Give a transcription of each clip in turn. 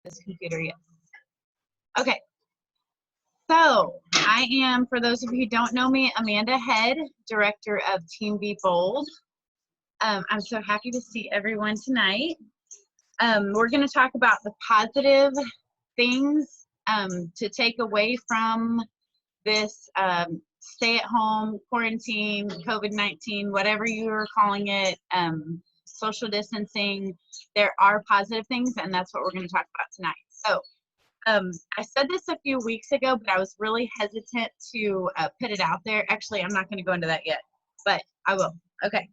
This computer, yes. Okay, so I am, for those of you who don't know me, Amanda Head, Director of Team Be Bold. I'm so happy to see everyone tonight. We're going to talk about the positive things to take away from this stay-at-home, quarantine, COVID-19, whatever you are calling it, social distancing. There are positive things, and that's what we're going to talk about tonight. So I said this a few weeks ago, but I was really hesitant to put it out there. Actually, I'm not going to go into that yet, but I will. Okay.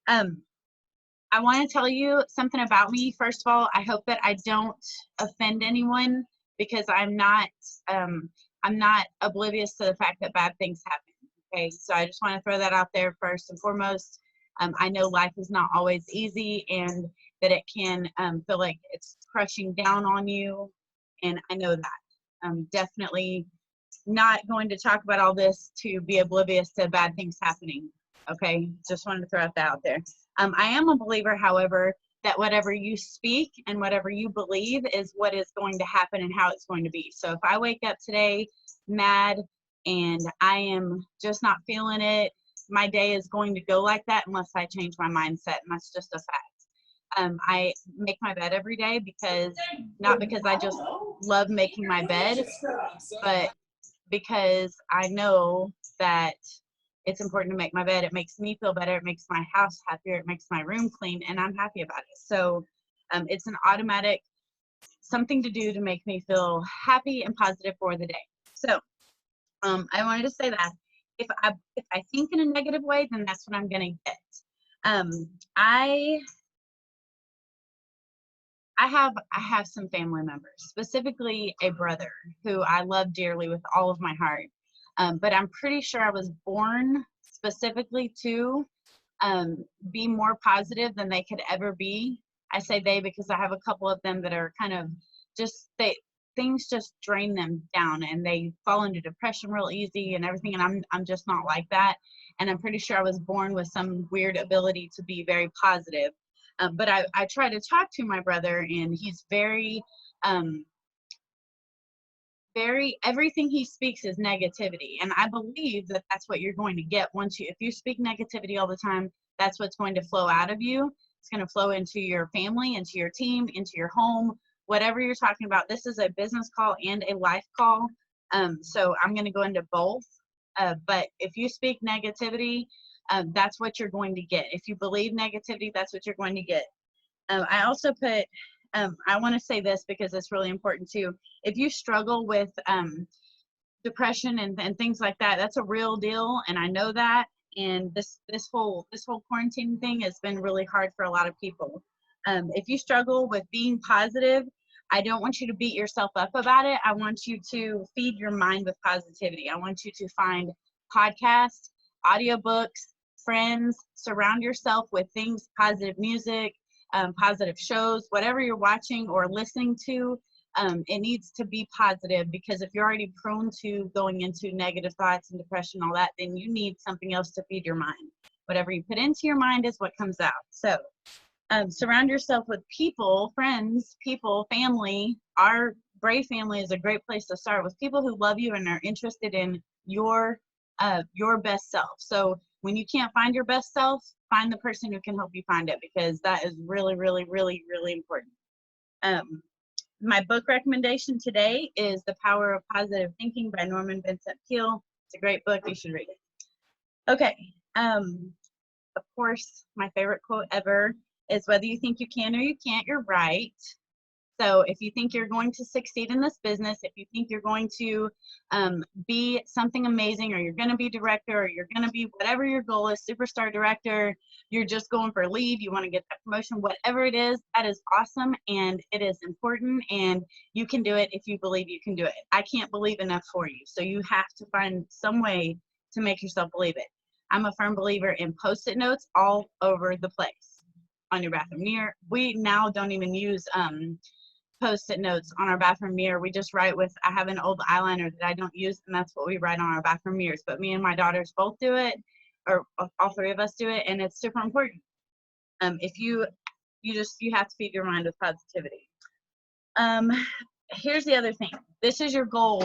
I want to tell you something about me. First of all, I hope that I don't offend anyone, because I'm not oblivious to the fact that bad things happen. Okay, so I just want to throw that out there first and foremost. I know life is not always easy, and that it can feel like it's crushing down on you, and I know that. I'm definitely not going to talk about all this to be oblivious to bad things happening. Okay, just wanted to throw that out there. I am a believer, however, that whatever you speak and whatever you believe is what is going to happen and how it's going to be. So if I wake up today mad and I am just not feeling it, my day is going to go like that unless I change my mindset, and that's just a fact. I make my bed every day not because I just love making my bed, but because I know that it's important to make my bed. It makes me feel better. It makes my house happier. It makes my room clean, and I'm happy about it. So it's an automatic something to do to make me feel happy and positive for the day. So I wanted to say that if I think in a negative way, then that's what I'm going to get. I have some family members, specifically a brother who I love dearly with all of my heart. But I'm pretty sure I was born specifically to be more positive than they could ever be. I say they because I have a couple of them that are kind of just, things just drain them down, and they fall into depression real easy and everything, and I'm just not like that. And I'm pretty sure I was born with some weird ability to be very positive. But I try to talk to my brother, and he's very everything he speaks is negativity, and I believe that that's what you're going to get if you speak negativity all the time. That's what's going to flow out of you. It's going to flow into your family, into your team, into your home, whatever you're talking about. This is a business call and a life call, so I'm going to go into both. But if you speak negativity, that's what you're going to get. If you believe negativity, that's what you're going to get. I also put, I want to say this because it's really important too. If you struggle with depression and things like that, that's a real deal, and I know that. And this whole quarantine thing has been really hard for a lot of people. If you struggle with being positive, I don't want you to beat yourself up about it. I want you to feed your mind with positivity. I want you to find podcasts, audiobooks, friends, surround yourself with things, positive music, positive shows, whatever you're watching or listening to. It needs to be positive, because if you're already prone to going into negative thoughts and depression, all that, then you need something else to feed your mind. Whatever you put into your mind is what comes out. So surround yourself with people, friends, people, family. Our Brave family is a great place to start, with people who love you and are interested in your best self. So when you can't find your best self, find the person who can help you find it, because that is really, really, really, really important. My book recommendation today is The Power of Positive Thinking by Norman Vincent Peale. It's a great book. You should read it. Okay. Of course, my favorite quote ever is, whether you think you can or you can't, you're right. So if you think you're going to succeed in this business, if you think you're going to be something amazing, or you're going to be director, or you're going to be whatever your goal is, superstar director, you're just going for a lead, you want to get that promotion, whatever it is, that is awesome, and it is important, and you can do it if you believe you can do it. I can't believe enough for you, so you have to find some way to make yourself believe it. I'm a firm believer in Post-it notes all over the place, on your bathroom mirror. We now don't even use Post-it notes on our bathroom mirror. We just write with, I have an old eyeliner that I don't use, and that's what we write on our bathroom mirrors. But me and my daughters both do it, or all three of us do it, and it's super important. If you have to feed your mind with positivity. Um, Here's the other thing. This is your goal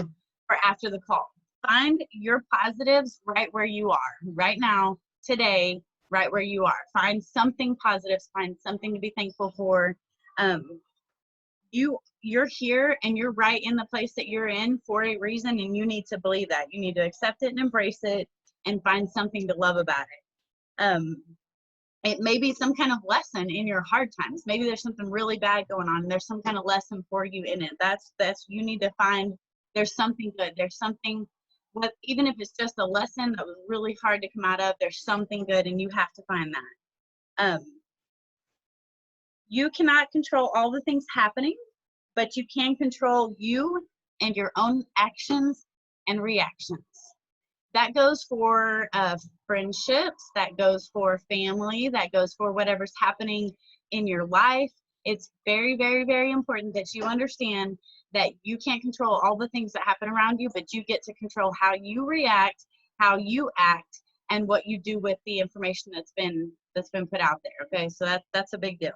for after the call. Find your positives right where you are, right now, today, right where you are. Find something positive, find something to be thankful for. Um, you're here and you're right in the place that you're in for a reason, and you need to believe that. You need to accept it and embrace it and find something to love about it. It may be some kind of lesson in your hard times. Maybe there's something really bad going on and there's some kind of lesson for you in it. That's you need to find there's something good. There's something, what, even if it's just a lesson that was really hard to come out of, there's something good and you have to find that. You cannot control all the things happening, but you can control you and your own actions and reactions. That goes for friendships, that goes for family, that goes for whatever's happening in your life. It's very, very, very important that you understand that you can't control all the things that happen around you, but you get to control how you react, how you act, and what you do with the information that's been put out there. Okay, so that's a big deal.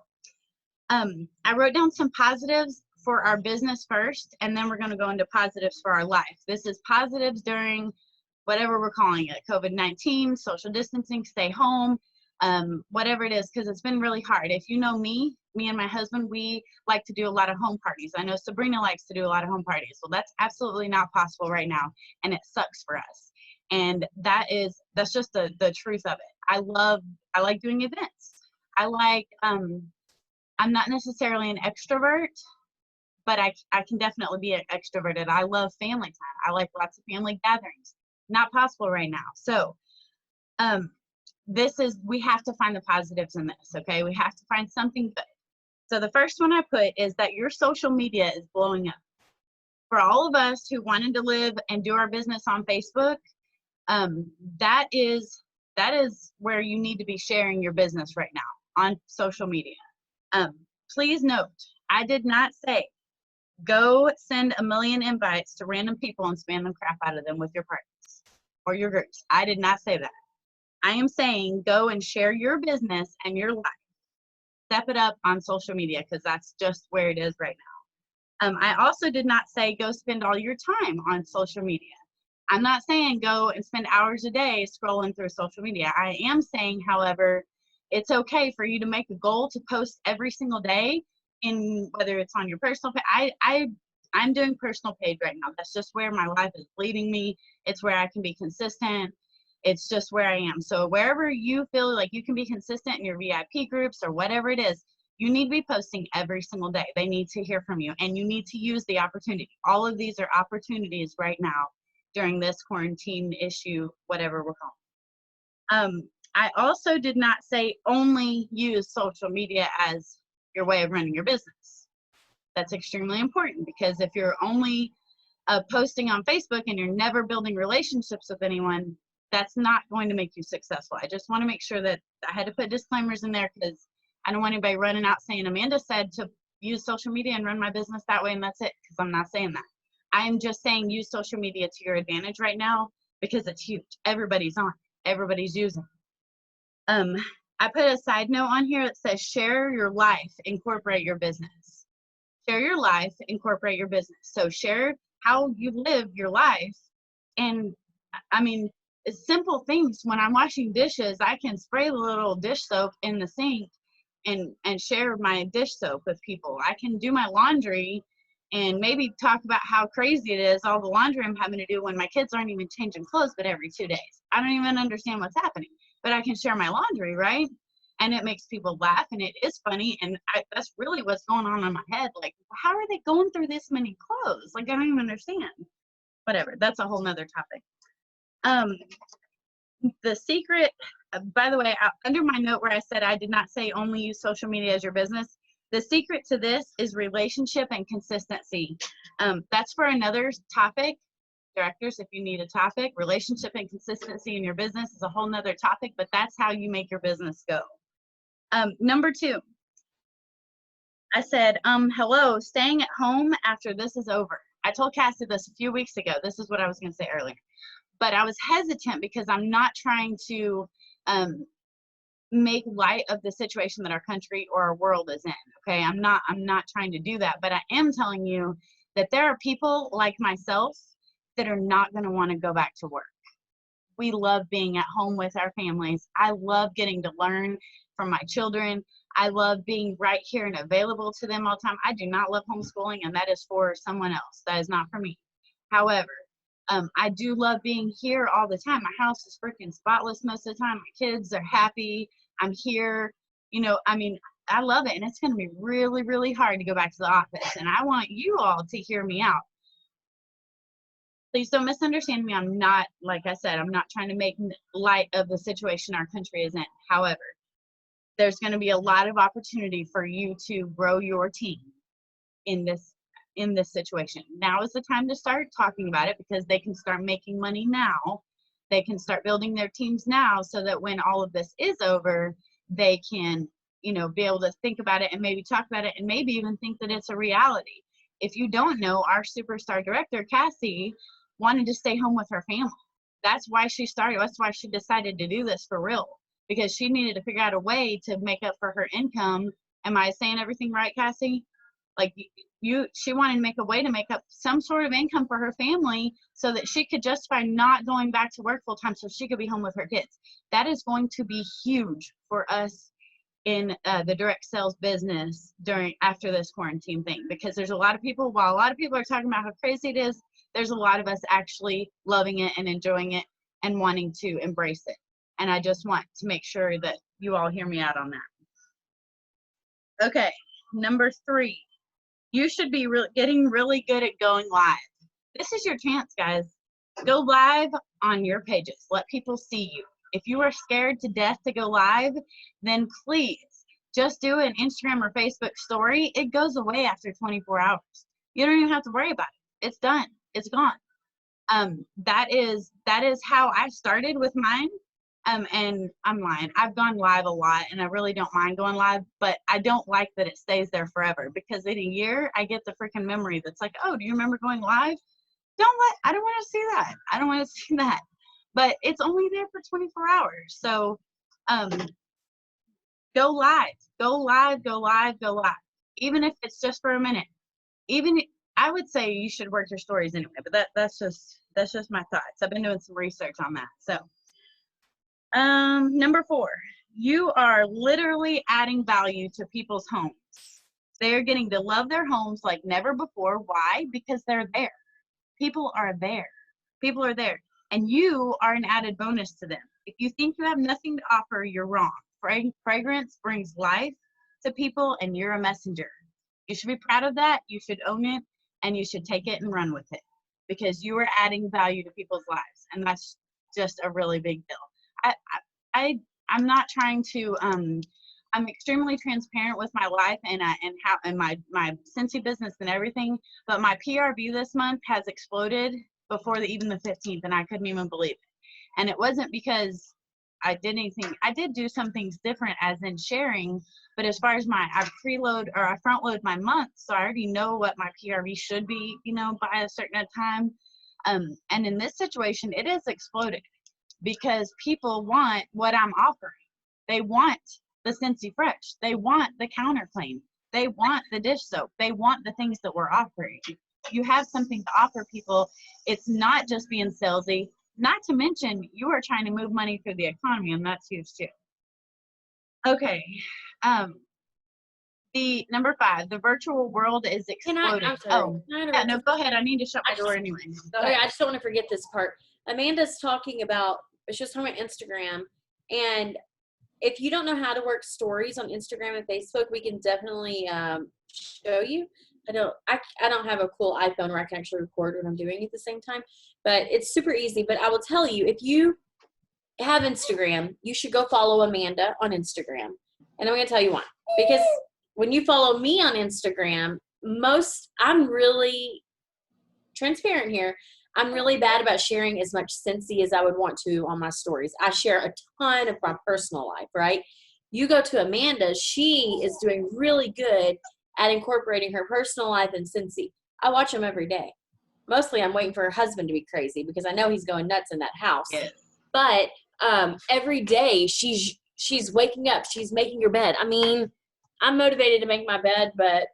I wrote down some positives for our business first, and then we're going to go into positives for our life. This is positives during whatever we're calling it, COVID-19, social distancing, stay home, whatever it is, because it's been really hard. If you know me and my husband, we like to do a lot of home parties. I know Sabrina likes to do a lot of home parties. Well, that's absolutely not possible right now, and it sucks for us. And that's just the truth of it. I like doing events. I'm not necessarily an extrovert, but I can definitely be extroverted. I love family time. I like lots of family gatherings. Not possible right now. So we have to find the positives in this, okay? We have to find something good. So the first one I put is that your social media is blowing up. For all of us who wanted to live and do our business on Facebook, that is where you need to be sharing your business right now, on social media. Please note, I did not say go send a million invites to random people and spam the crap out of them with your parties or your groups. I did not say that. I am saying go and share your business and your life. Step it up on social media, because that's just where it is right now. I also did not say go spend all your time on social media. I'm not saying go and spend hours a day scrolling through social media. I am saying, however, it's okay for you to make a goal to post every single day, in whether it's on your personal page. I'm doing personal page right now. That's just where my life is leading me. It's where I can be consistent. It's just where I am. So wherever you feel like you can be consistent in your VIP groups or whatever it is, you need to be posting every single day. They need to hear from you, and you need to use the opportunity. All of these are opportunities right now during this quarantine issue, whatever we're calling. I also did not say only use social media as your way of running your business. That's extremely important, because if you're only posting on Facebook and you're never building relationships with anyone, that's not going to make you successful. I just want to make sure that I had to put disclaimers in there, because I don't want anybody running out saying Amanda said to use social media and run my business that way, and that's it, because I'm not saying that. I'm just saying use social media to your advantage right now, because it's huge. Everybody's on it. Everybody's using it. I put a side note on here that says share your life, incorporate your business. Share your life, incorporate your business. So share how you live your life. And I mean, it's simple things. When I'm washing dishes, I can spray the little dish soap in the sink and share my dish soap with people. I can do my laundry and maybe talk about how crazy it is, all the laundry I'm having to do when my kids aren't even changing clothes but every 2 days. I don't even understand what's happening, but I can share my laundry, right? And it makes people laugh, and it is funny, and that's really what's going on in my head. Like, how are they going through this many clothes? Like, I don't even understand. Whatever, that's a whole nother topic. The secret, by the way, under my note where I said I did not say only use social media as your business, the secret to this is relationship and consistency. That's for another topic. Directors, if you need a topic, relationship and consistency in your business is a whole nother topic, but that's how you make your business go. Number 2, I said, hello, staying at home after this is over. I told Cassie this a few weeks ago. This is what I was going to say earlier. But I was hesitant because I'm not trying to make light of the situation that our country or our world is in. Okay, I'm not trying to do that, but I am telling you that there are people like myself that are not going to want to go back to work. We love being at home with our families. I love getting to learn from my children. I love being right here and available to them all the time. I do not love homeschooling, and that is for someone else. That is not for me. However, I do love being here all the time. My house is freaking spotless most of the time. My kids are happy. I'm here. You know, I mean, I love it. And it's going to be really, really hard to go back to the office. And I want you all to hear me out. Please don't misunderstand me. I'm not, like I said, I'm not trying to make light of the situation our country is in. However, there's going to be a lot of opportunity for you to grow your team in this situation. Now is the time to start talking about it, because they can start making money now. They can start building their teams now, so that when all of this is over, they can, you know, be able to think about it and maybe talk about it and maybe even think that it's a reality. If you don't know, our superstar director, Cassie, wanted to stay home with her family. That's why she started. That's why she decided to do this for real, because she needed to figure out a way to make up for her income. Am I saying everything right, Cassie? Like, she wanted to make a way to make up some sort of income for her family so that she could justify not going back to work full time, so she could be home with her kids. That is going to be huge for us in the direct sales business after this quarantine thing, because there's a lot of people, while a lot of people are talking about how crazy it is, there's a lot of us actually loving it and enjoying it and wanting to embrace it. And I just want to make sure that you all hear me out on that. Okay, number 3. You should be getting really good at going live. This is your chance, guys. Go live on your pages. Let people see you. If you are scared to death to go live, then please just do an Instagram or Facebook story. It goes away after 24 hours. You don't even have to worry about it. It's done. It's gone. That is how I started with mine. And I'm lying. I've gone live a lot, and I really don't mind going live, but I don't like that it stays there forever, because in a year I get the freaking memory that's like, oh, do you remember going live? I don't want to see that. I don't want to see that. But it's only there for 24 hours. So go live, go live, go live, go live. Even if it's just for a minute. I would say you should work your stories anyway, but that's just my thoughts. I've been doing some research on that. So number 4, you are literally adding value to people's homes. They're getting to love their homes like never before. Why? Because they're there. People are there. People are there. And you are an added bonus to them. If you think you have nothing to offer, you're wrong. Fragrance brings life to people, and you're a messenger. You should be proud of that. You should own it, and you should take it and run with it, because you are adding value to people's lives. And that's just a really big deal. I'm not trying to, I'm extremely transparent with my life and my Scentsy business and everything, but my PRV this month has exploded before even the 15th, and I couldn't even believe it. And it wasn't because I did anything. I did do some things different, as in sharing, but as far as I front load my month, so I already know what my PRV should be, you know, by a certain time. And in this situation, it has exploded, because people want what I'm offering. They want the Scentsy Fresh. They want the counter clean. They want the dish soap. They want the things that we're offering. You have something to offer people. It's not just being salesy. Not to mention, you are trying to move money through the economy, and that's huge too. Okay. The number 5, the virtual world is exploding. Yeah, no, go ahead. I need to shut my door anyway. Okay, I just don't want to forget this part. Amanda's talking about, it's just talking about Instagram, and if you don't know how to work stories on Instagram and Facebook, we can definitely show you. I don't have a cool iPhone where I can actually record what I'm doing at the same time, but it's super easy. But I will tell you, if you have Instagram, you should go follow Amanda on Instagram. And I'm going to tell you why. Because when you follow me on Instagram, I'm really transparent here. I'm really bad about sharing as much Scentsy as I would want to on my stories. I share a ton of my personal life, right? You go to Amanda, she is doing really good at incorporating her personal life and Scentsy. I watch them every day. Mostly I'm waiting for her husband to be crazy, because I know he's going nuts in that house. Yes. But every day she's she's waking up, she's making her bed. I mean, I'm motivated to make my bed, but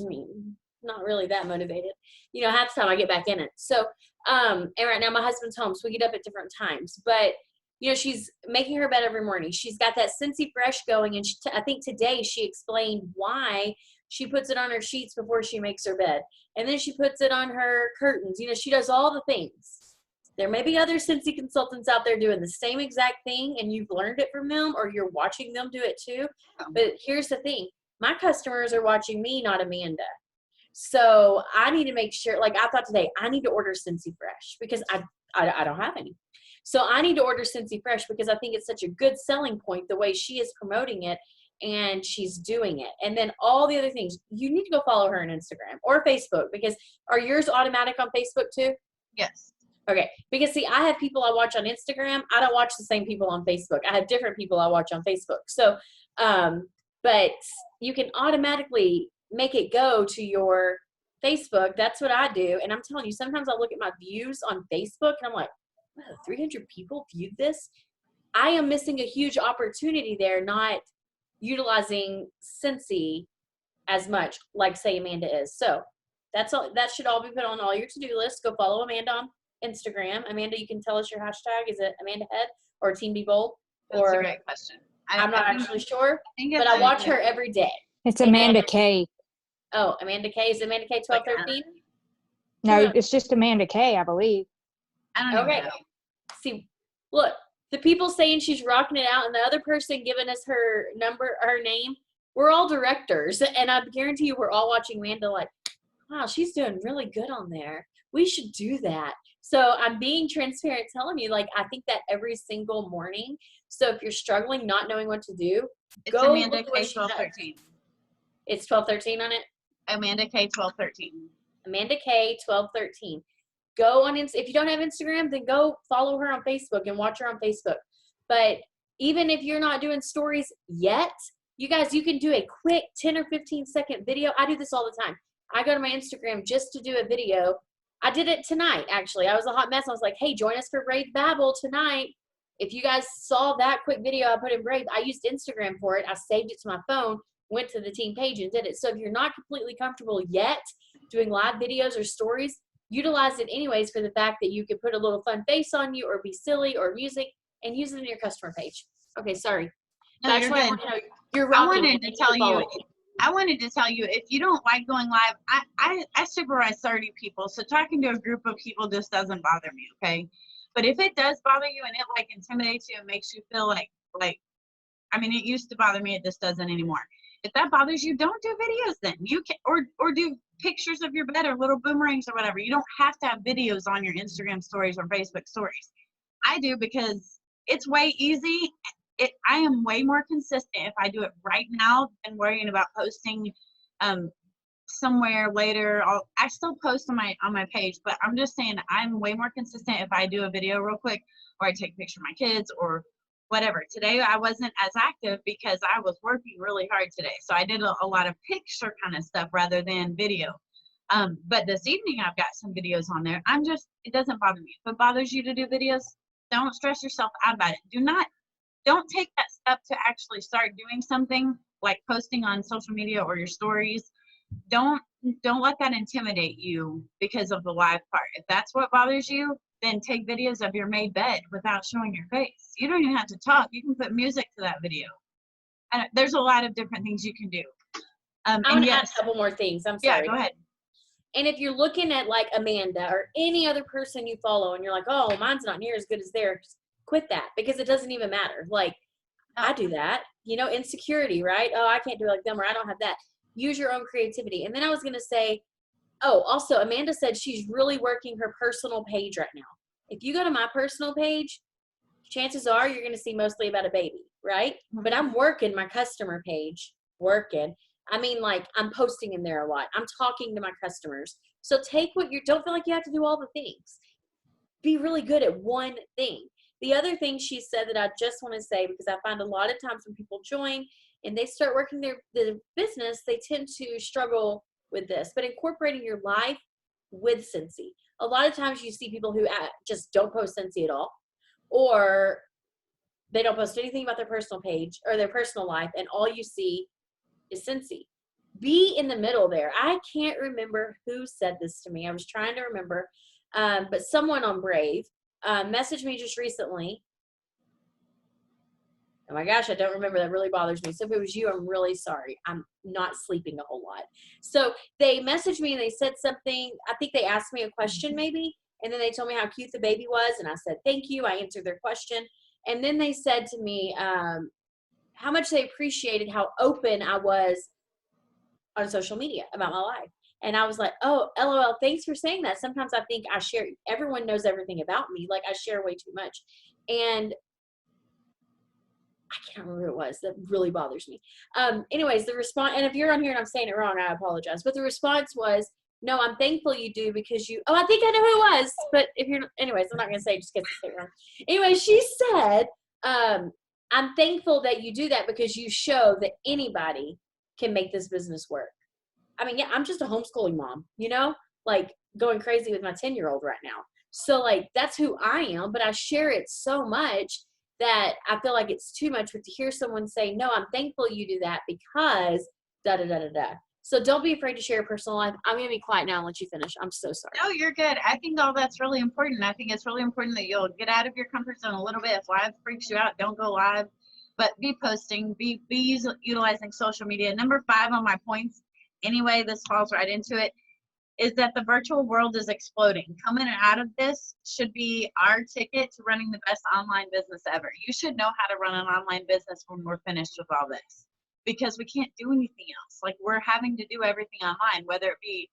I mean, not really that motivated. You know, half the time I get back in it. So, and right now my husband's home, so we get up at different times. But, you know, she's making her bed every morning. She's got that Scentsy Fresh going, and I think today she explained why she puts it on her sheets before she makes her bed. And then she puts it on her curtains. You know, she does all the things. There may be other Scentsy consultants out there doing the same exact thing, and you've learned it from them, or you're watching them do it too. But here's the thing. My customers are watching me, not Amanda. So I need to make sure, like I thought today, I need to order Scentsy Fresh because I don't have any. So I need to order Scentsy Fresh because I think it's such a good selling point the way she is promoting it and she's doing it. And then all the other things, you need to go follow her on Instagram or Facebook, because are yours automatic on Facebook too? Yes. Okay, because see, I have people I watch on Instagram. I don't watch the same people on Facebook. I have different people I watch on Facebook. So, but you can automatically make it go to your Facebook. That's what I do. And I'm telling you, sometimes I look at my views on Facebook and I'm like, wow, 300 people viewed this. I am missing a huge opportunity there, not utilizing Scentsy as much, like say Amanda is. So that's all. That should all be put on all your to-do lists. Go follow Amanda on Instagram. Amanda, you can tell us your hashtag. Is it Amanda Head or Team Be Bold? That's a great question. I'm not actually sure, but I watch her every day. It's Amanda K. Oh, Amanda K. Is Amanda K 1213? No, it's just Amanda K, I believe. I don't know. See, look, the people saying she's rocking it out and the other person giving us her number, her name, we're all directors. And I guarantee you we're all watching Amanda like, wow, she's doing really good on there. We should do that. So I'm being transparent, telling you, like, I think that every single morning. So if you're struggling, not knowing what to do, it's go Amanda K 1213. It's 1213 on it? Amanda K 1213. Amanda K 1213. Go on, if you don't have Instagram, then go follow her on Facebook and watch her on Facebook. But even if you're not doing stories yet, you guys, you can do a quick 10 or 15-second video. I do this all the time. I go to my Instagram just to do a video. I did it tonight, actually. I was a hot mess. I was like, hey, join us for Brave Babble tonight. If you guys saw that quick video I put in Brave, I used Instagram for it. I saved it to my phone, went to the team page and did it. So if you're not completely comfortable yet doing live videos or stories, utilize it anyways for the fact that you can put a little fun face on you or be silly or music and use it in your customer page. Okay, sorry. No, you're good. You're I wanted to tell you, if you don't like going live, I supervise 30 people, so talking to a group of people just doesn't bother me, okay? But if it does bother you and it like intimidates you and makes you feel like, I mean, it used to bother me, it just doesn't anymore. If that bothers you, don't do videos then. You can, or do pictures of your bed or little boomerangs or whatever. You don't have to have videos on your Instagram stories or Facebook stories. I do because it's way easy. I am way more consistent if I do it right now than worrying about posting somewhere later. I still post on my page, but I'm just saying I'm way more consistent if I do a video real quick or I take a picture of my kids or whatever. Today I wasn't as active because I was working really hard today. So I did a lot of picture kind of stuff rather than video. But this evening I've got some videos on there. It doesn't bother me. If it bothers you to do videos, don't stress yourself out about it. Don't take that step to actually start doing something like posting on social media or your stories. Don't let that intimidate you because of the live part. If that's what bothers you, then take videos of your made bed without showing your face. You don't even have to talk. You can put music to that video. And there's a lot of different things you can do. I'm going to add a couple more things. I'm sorry. Yeah, go ahead. And if you're looking at like Amanda or any other person you follow and you're like, oh, mine's not near as good as theirs, quit that because it doesn't even matter. Like, I do that. You know, insecurity, right? Oh, I can't do it like them or I don't have that. Use your own creativity. And then I was going to say, oh, also, Amanda said she's really working her personal page right now. If you go to my personal page, chances are you're going to see mostly about a baby, right? Mm-hmm. But I'm working my customer page, I mean, like, I'm posting in there a lot. I'm talking to my customers. So don't feel like you have to do all the things. Be really good at one thing. The other thing she said that I just want to say, because I find a lot of times when people join and they start working their business, they tend to struggle with this, but incorporating your life with Scentsy. A lot of times you see people who just don't post Scentsy at all, or They don't post anything about their personal page or their personal life, and all you see is Cincy. Be in the middle there. I can't remember who said this to me. I was trying to remember, but someone on Brave messaged me just recently. Oh my gosh, I don't remember. That really bothers me. So if it was you, I'm really sorry. I'm not sleeping a whole lot. So they messaged me and they said something. I think they asked me a question maybe, and then they told me how cute the baby was, and I said thank you. I answered their question, and then they said to me how much they appreciated how open I was on social media about my life. And I was like, oh, LOL, thanks for saying that. Sometimes I think I share, everyone knows everything about me. Like I share way too much. And I can't remember who it was. That really bothers me. Anyways, the response, and if you're on here and I'm saying it wrong, I apologize. But the response was, no, I'm thankful you do because you, oh, I think I know who it was. But if you're, anyways, I'm not going to say just in case I say it wrong. Anyway, she said, I'm thankful that you do that because you show that anybody can make this business work. I mean, yeah, I'm just a homeschooling mom, you know, like going crazy with my 10-year-old right now. So like, that's who I am, but I share it so much that I feel like it's too much to hear someone say, no, I'm thankful you do that because da, da, da, da, da. So don't be afraid to share your personal life. I'm going to be quiet now and let you finish. I'm so sorry. No, you're good. I think all that's really important. I think it's really important that you'll get out of your comfort zone a little bit. If live freaks you out, don't go live, but be posting, be utilizing social media. Number 5 on my points, anyway, this falls right into it, is that the virtual world is exploding. Coming out of this should be our ticket to running the best online business ever. You should know how to run an online business when we're finished with all this, because we can't do anything else. Like, we're having to do everything online, whether it be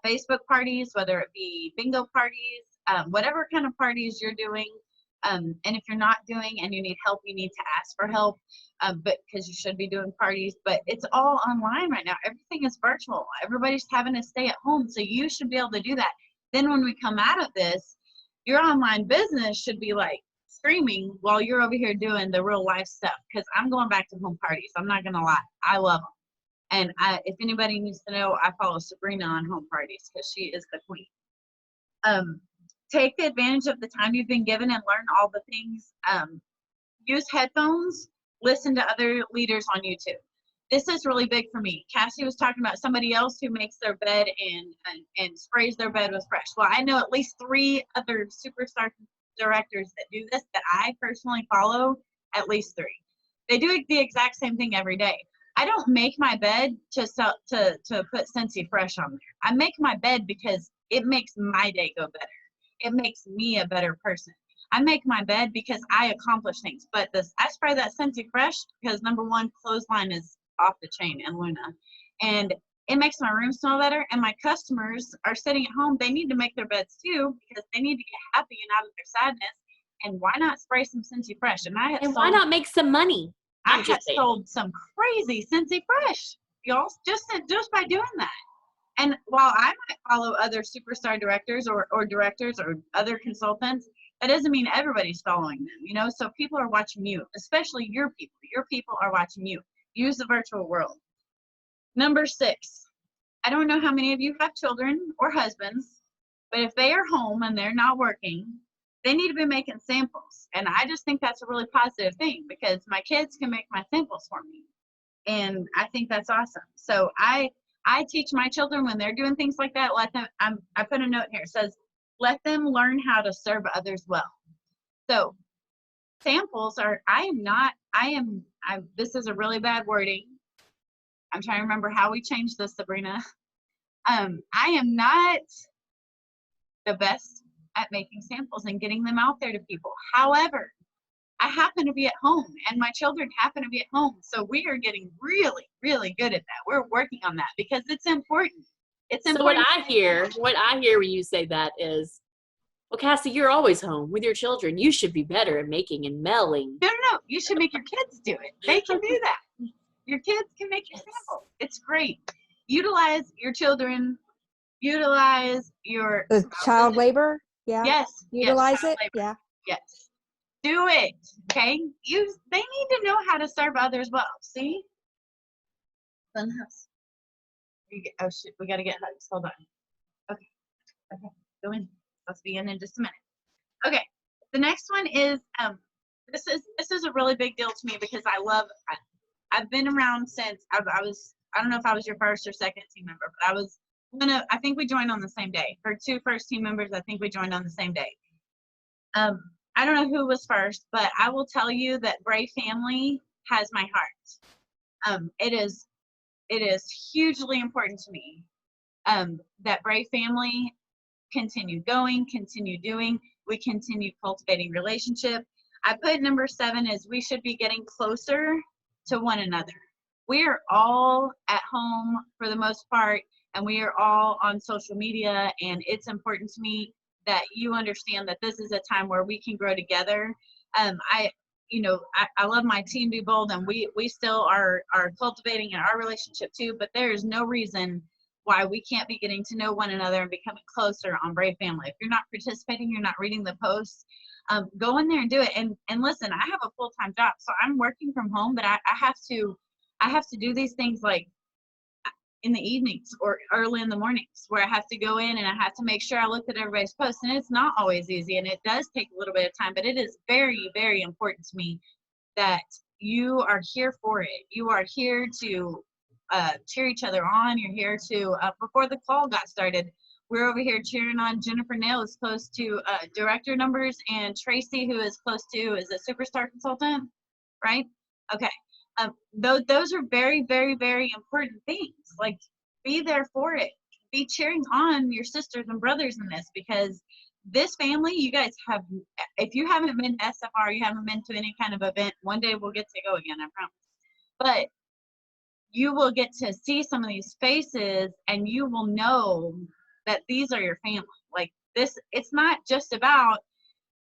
Facebook parties, whether it be bingo parties, whatever kind of parties you're doing. And if you're not doing and you need help, you need to ask for help, but because you should be doing parties, but it's all online right now. Everything is virtual. Everybody's having to stay at home. So you should be able to do that. Then when we come out of this, your online business should be like streaming while you're over here doing the real life stuff. Because I'm going back to home parties. I'm not going to lie. I love them. And if anybody needs to know, I follow Sabrina on home parties because she is the queen. Take the advantage of the time you've been given and learn all the things. Use headphones, listen to other leaders on YouTube. This is really big for me. Cassie was talking about somebody else who makes their bed and sprays their bed with fresh. Well, I know at least 3 other superstar directors that do this that I personally follow, at least 3. They do the exact same thing every day. I don't make my bed to put Scentsy Fresh on there. I make my bed because it makes my day go better. It makes me a better person. I make my bed because I accomplish things. But I spray that Scentsy Fresh because, number 1, clothesline is off the chain and Luna. And it makes my room smell better. And my customers are sitting at home. They need to make their beds too because they need to get happy and out of their sadness. And why not spray some Scentsy Fresh? And why not make some money? I have sold some crazy Scentsy Fresh, y'all, just by doing that. And while I might follow other superstar directors or directors or other consultants, that doesn't mean everybody's following them, you know? So people are watching you, especially your people. Your people are watching you. Use the virtual world. Number 6, I don't know how many of you have children or husbands, but if they are home and they're not working, they need to be making samples. And I just think that's a really positive thing because my kids can make my samples for me. And I think that's awesome. So I teach my children when they're doing things like that, let them, I put a note here, it says, let them learn how to serve others well. So samples are, this is a really bad wording. I'm trying to remember how we changed this, Sabrina. I am not the best at making samples and getting them out there to people. However, I happen to be at home and my children happen to be at home. So we are getting really, really good at that. We're working on that because it's important. It's important. So what I hear when you say that is, well, Cassie, you're always home with your children. You should be better at making and mailing. No. You should make your kids do it. They can do that. Your kids can make your sample. It's great. Utilize your children. Utilize your child labor. Yeah. Yes. Utilize yes, it. labor. Yeah. Yes. Do it. Okay. They need to know how to serve others well. See? Funhouse. Oh shit, we gotta get hugs. Hold on. Okay. Go in. Let's be in just a minute. Okay. The next one is this is a really big deal to me because I've been around since I don't know if I was your first or second team member, but I think we joined on the same day. For 2 first team members, I think we joined on the same day. I don't know who was first, but I will tell you that Brave Family has my heart. It is hugely important to me that Brave Family continue going, continue doing. We continue cultivating relationship. I put number 7 is we should be getting closer to one another. We are all at home for the most part, and we are all on social media, and it's important to me that you understand that this is a time where we can grow together. I love my team Be Bold, and we still are cultivating in our relationship too, but there is no reason why we can't be getting to know one another and becoming closer on Brave Family. If you're not participating, you're not reading the posts, go in there and do it. And listen, I have a full-time job, so I'm working from home, but I have to do these things like in the evenings or early in the mornings where I have to go in and I have to make sure I look at everybody's posts, and it's not always easy, and it does take a little bit of time, but it is very, very important to me that you are here for it. You are here to cheer each other on. You're here to, before the call got started, we're over here cheering on Jennifer Nail, is close to director numbers, and Tracy, who is close to, is a superstar consultant, right? Okay. Those are very, very, very important things. Like, be there for it. Be cheering on your sisters and brothers in this, because this family, you guys have, if you haven't been to SFR, you haven't been to any kind of event, one day we'll get to go again, I promise. But you will get to see some of these faces, and you will know that these are your family. Like this, it's not just about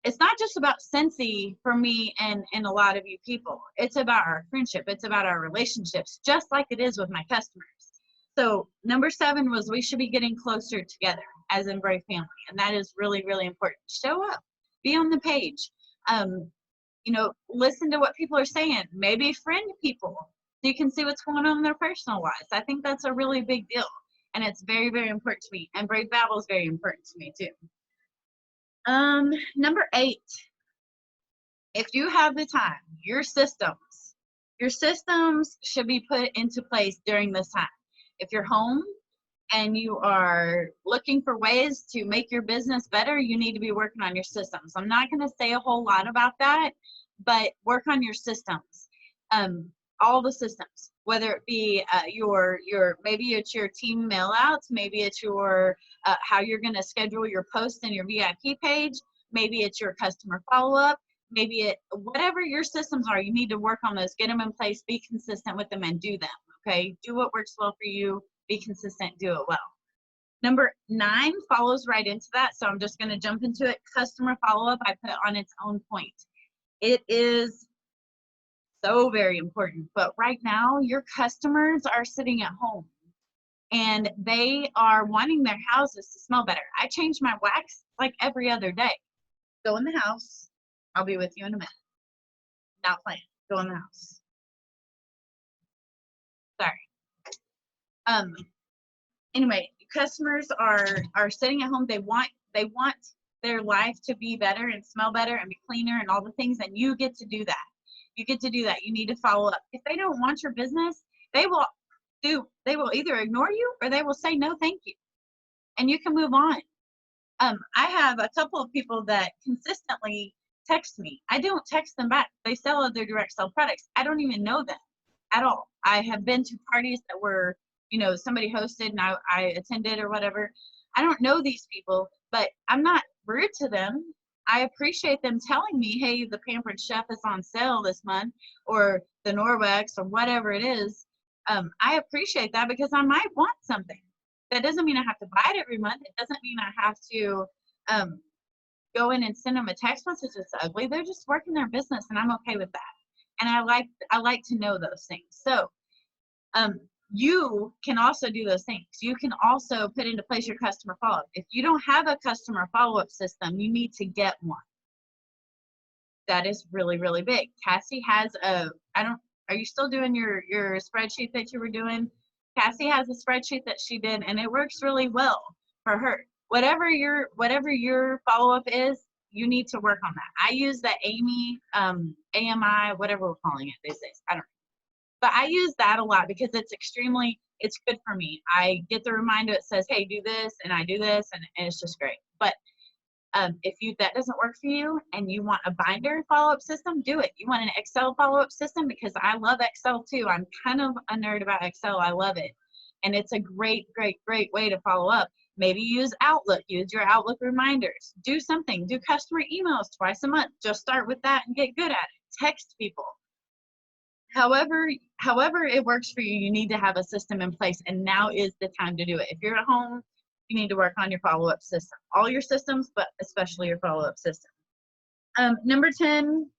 Scentsy for me and a lot of you people. It's about our friendship. It's about our relationships, just like it is with my customers. So number 7 was we should be getting closer together as in Brave Family. And that is really, really important. Show up, be on the page. Listen to what people are saying. Maybe friend people so you can see what's going on in their personal lives. I think that's a really big deal. And it's very, very important to me. And Brave Babble is very important to me too. Number 8, if you have the time, your systems should be put into place during this time. If you're home and you are looking for ways to make your business better, you need to be working on your systems. I'm not going to say a whole lot about that, but work on your systems. All the systems, whether it be maybe it's your team mail outs, maybe it's your how you're going to schedule your posts in your VIP page, maybe it's your customer follow-up, maybe whatever your systems are, you need to work on those, get them in place, be consistent with them, and do them. Okay, do what works well for you, be consistent, do it well. Number 9 follows right into that, so I'm just going to jump into it. Customer follow-up, I put on its own point. It is so very important, but right now your customers are sitting at home and they are wanting their houses to smell better. I change my wax like every other day. Go in the house. I'll be with you in a minute. Not playing. Go in the house. Sorry. Anyway, customers are sitting at home. They want their life to be better and smell better and be cleaner and all the things, and you get to do that. You get to do that. You need to follow up. If they don't want your business, they will either ignore you or they will say no thank you, and you can move on. I have a couple of people that consistently text me. I don't text them back. They sell other direct sell products. I don't even know them at all. I have been to parties that were, somebody hosted and I attended or whatever. I don't know these people, but I'm not rude to them. I appreciate them telling me, hey, the Pampered Chef is on sale this month, or the Norwex, or whatever it is. I appreciate that because I might want something. That doesn't mean I have to buy it every month. It doesn't mean I have to go in and send them a text message that's ugly. They're just working their business, and I'm okay with that. And I like to know those things. So you can also do those things. You can also put into place your customer follow-up. If you don't have a customer follow-up system, you need to get one. That is really, really big. Cassie has are you still doing your spreadsheet that you were doing? Cassie has a spreadsheet that she did, and it works really well for her. Whatever your follow-up is, you need to work on that. I use the AMI, whatever we're calling it these days. I don't know. But I use that a lot because it's good for me. I get the reminder that says, hey, do this, and I do this, and it's just great. But if that doesn't work for you and you want a binder follow-up system, do it. You want an Excel follow-up system, because I love Excel too. I'm kind of a nerd about Excel. I love it. And it's a great, great, great way to follow up. Maybe use Outlook. Use your Outlook reminders. Do something. Do customer emails twice a month. Just start with that and get good at it. Text people. However it works for you, you need to have a system in place, and now is the time to do it. If you're at home, you need to work on your follow-up system. All your systems, but especially your follow-up system. Number 10,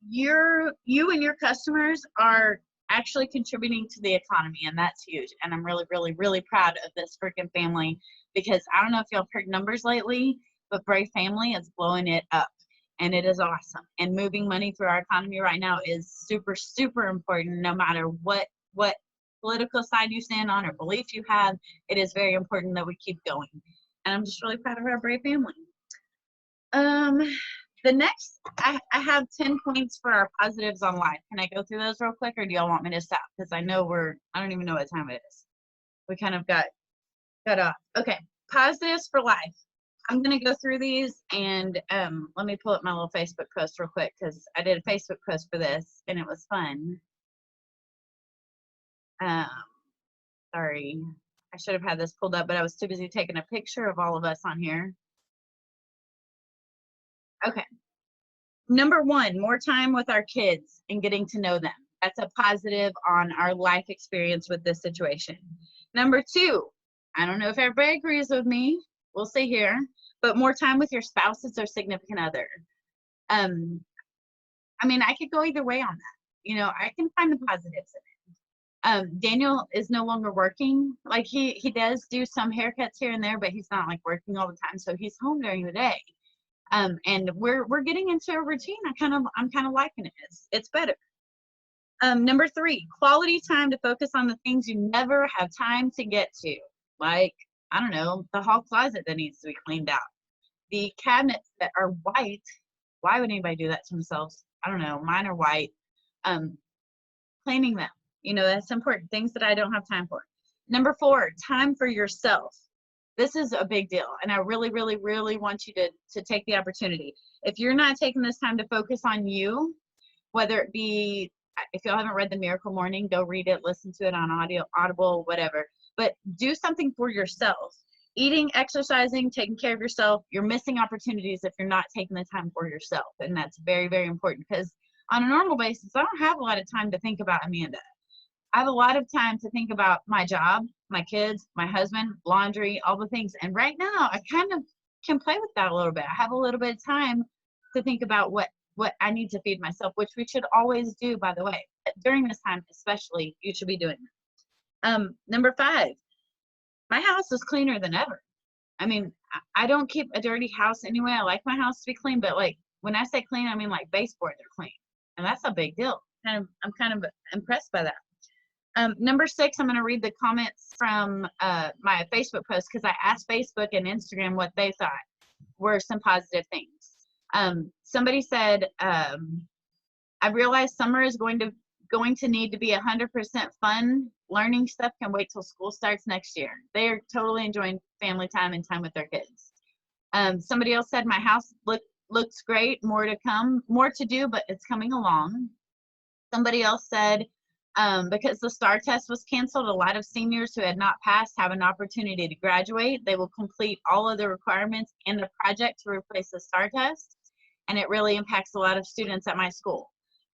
you and your customers are actually contributing to the economy, and that's huge. And I'm really, really, really proud of this freaking family, because I don't know if y'all have heard numbers lately, but Brave Family is blowing it up. And it is awesome. And moving money through our economy right now is super, super important, no matter what political side you stand on or belief you have. It is very important that we keep going. And I'm just really proud of our Brave Family. The next, I have 10 points for our positives on life. Can I go through those real quick, or do y'all want me to stop? Because I don't even know what time it is. We kind of got off. Okay, positives for life. I'm going to go through these, and let me pull up my little Facebook post real quick, because I did a Facebook post for this, and it was fun. Sorry, I should have had this pulled up, but I was too busy taking a picture of all of us on here. Okay. Number 1, more time with our kids and getting to know them. That's a positive on our life experience with this situation. Number 2, I don't know if everybody agrees with me. We'll see here. But more time with your spouses or significant other. I mean, I could go either way on that. I can find the positives in it. Daniel is no longer working. Like he does do some haircuts here and there, but he's not like working all the time. So he's home during the day. And we're getting into a routine. I'm kind of liking it. It's better. Number 3, quality time to focus on the things you never have time to get to. Like, I don't know, the hall closet that needs to be cleaned out. The cabinets that are white. Why would anybody do that to themselves? I don't know. Mine are white. Cleaning them. That's important. Things that I don't have time for. Number 4, time for yourself. This is a big deal, and I really, really, really want you to take the opportunity. If you're not taking this time to focus on you, whether it be, if y'all haven't read The Miracle Morning, go read it, listen to it on Audible, whatever. But do something for yourself. Eating, exercising, taking care of yourself, you're missing opportunities if you're not taking the time for yourself. And that's very, very important, because on a normal basis, I don't have a lot of time to think about Amanda. I have a lot of time to think about my job, my kids, my husband, laundry, all the things. And right now, I kind of can play with that a little bit. I have a little bit of time to think about what I need to feed myself, which we should always do, by the way. During this time, especially, you should be doing that. Number 5, my house is cleaner than ever. I mean, I don't keep a dirty house anyway. I like my house to be clean, but like when I say clean, I mean like baseboards are clean. And that's a big deal. I'm kind of impressed by that. Number 6, I'm going to read the comments from my Facebook post, because I asked Facebook and Instagram what they thought were some positive things. Somebody said, I realize summer is going to need to be 100% fun. Learning stuff can wait till school starts next year. They are totally enjoying family time and time with their kids. Somebody else said, my house looks great, more to come, more to do, but it's coming along. Somebody else said, because the STAR test was canceled, a lot of seniors who had not passed have an opportunity to graduate. They will complete all of the requirements and the project to replace the STAR test, and it really impacts a lot of students at my school.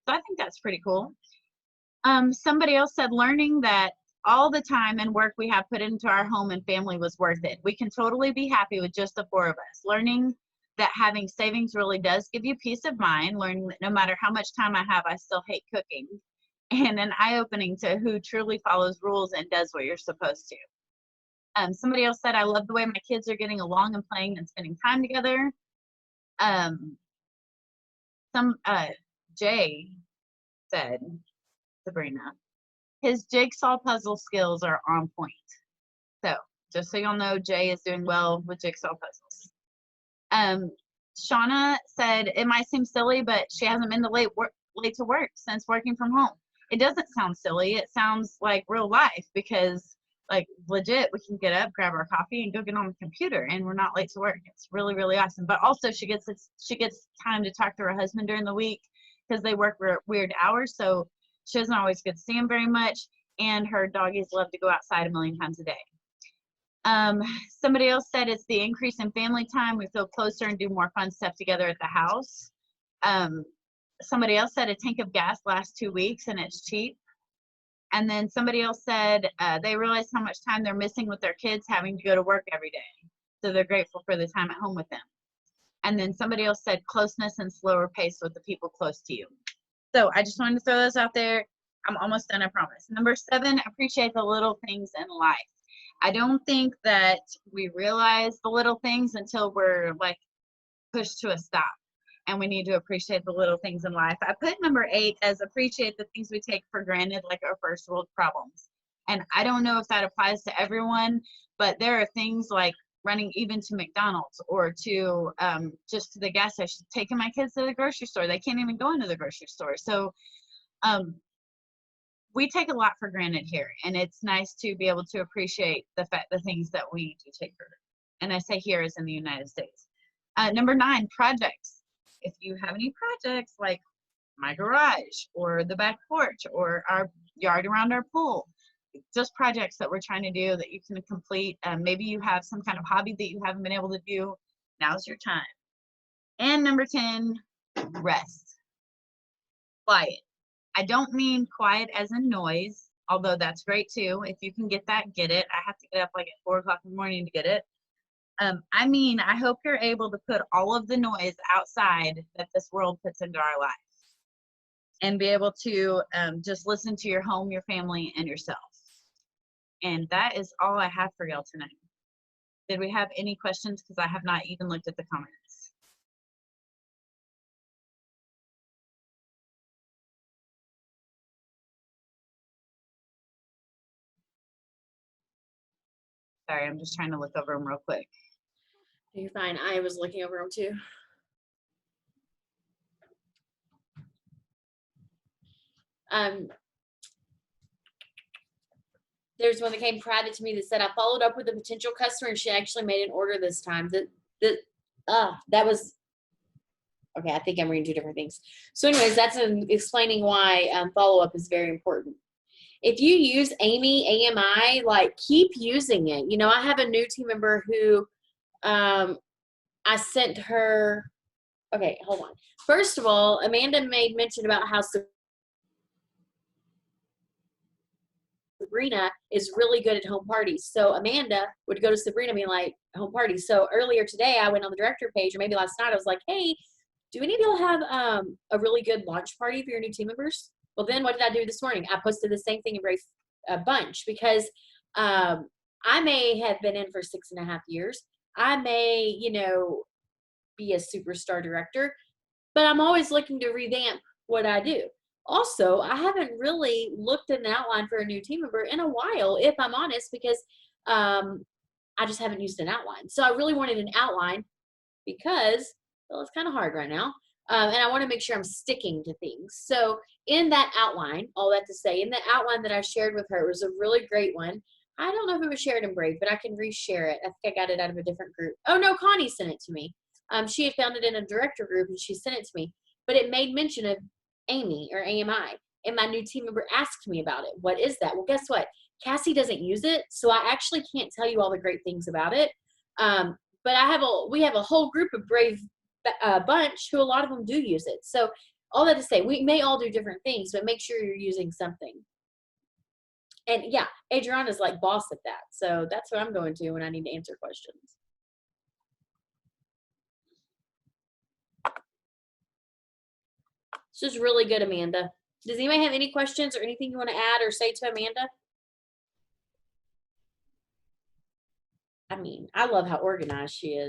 So I think that's pretty cool. Somebody else said, learning that all the time and work we have put into our home and family was worth it. We can totally be happy with just the 4 of us. Learning that having savings really does give you peace of mind. Learning that no matter how much time I have, I still hate cooking. And an eye-opening to who truly follows rules and does what you're supposed to. Somebody else said, I love the way my kids are getting along and playing and spending time together. Jay said, Sabrina, his jigsaw puzzle skills are on point. So just so y'all know, Jay is doing well with jigsaw puzzles. Shauna said it might seem silly, but she hasn't been late to work since working from home. It doesn't sound silly. It sounds like real life because like legit, we can get up, grab our coffee, and go get on the computer, and we're not late to work. It's really, really awesome. But also, she gets time to talk to her husband during the week because they work weird hours, so she doesn't always get to see him very much. And her doggies love to go outside a million times a day. Somebody else said it's the increase in family time. We feel closer and do more fun stuff together at the house. Somebody else said a tank of gas lasts 2 weeks and it's cheap. And then somebody else said they realize how much time they're missing with their kids having to go to work every day. So they're grateful for the time at home with them. And then somebody else said closeness and slower pace with the people close to you. So I just wanted to throw those out there. I'm almost done, I promise. Number 7, appreciate the little things in life. I don't think that we realize the little things until we're like pushed to a stop. And we need to appreciate the little things in life. I put number 8 as appreciate the things we take for granted, like our first world problems. And I don't know if that applies to everyone, but there are things like running even to McDonald's or to just to the gas station, taking my kids to the grocery store. They can't even go into the grocery store. So we take a lot for granted here, and it's nice to be able to appreciate the things that we do take for granted. And I say here as in the United States. Number 9, projects. If you have any projects like my garage or the back porch or our yard around our pool, just projects that we're trying to do that you can complete. Maybe you have some kind of hobby that you haven't been able to do. Now's your time. And number 10, rest. Quiet. I don't mean quiet as in noise, although that's great too. If you can get that, get it. I have to get up like at 4 o'clock in the morning to get it. I mean, I hope you're able to put all of the noise outside that this world puts into our lives and be able to just listen to your home, your family, and yourself. And that is all I have for y'all tonight. Did we have any questions? Because I have not even looked at the comments. Sorry, I'm just trying to look over them real quick. You're fine. I was looking over them too. There's one that came private to me that said, I followed up with a potential customer and she actually made an order this time. That was, okay, I think I'm reading 2 different things. So anyways, that's explaining why follow-up is very important. If you use AMI, like keep using it. You know, I have a new team member who I sent her, okay, hold on. First of all, Amanda made mention about how Sabrina is really good at home parties. So Amanda would go to Sabrina being like, home parties. So earlier today, I went on the director page, or maybe last night, I was like, hey, do any of y'all have a really good launch party for your new team members? Well, then what did I do this morning? I posted the same thing in a bunch because I may have been in for 6.5 years. I may, you know, be a superstar director, but I'm always looking to revamp what I do. Also, I haven't really looked at an outline for a new team member in a while, if I'm honest, because I just haven't used an outline. So I really wanted an outline because, well, it's kind of hard right now. And I want to make sure I'm sticking to things. So in that outline, all that to say, in the outline that I shared with her, it was a really great one. I don't know if it was shared in Brave, but I can reshare it. I think I got it out of a different group. Oh, no, Connie sent it to me. She had found it in a director group and she sent it to me. But it made mention of Amy or AMI. And my new team member asked me about it. What is that? Well, guess what? Cassie doesn't use it. So I actually can't tell you all the great things about it. But we have a whole group of Brave bunch who a lot of them do use it. So all that to say, we may all do different things, but make sure you're using something. And yeah, Adriana's like boss at that. So that's what I'm going to when I need to answer questions. This is really good, Amanda. Does anybody have any questions or anything you want to add or say to Amanda? I mean, I love how organized she is.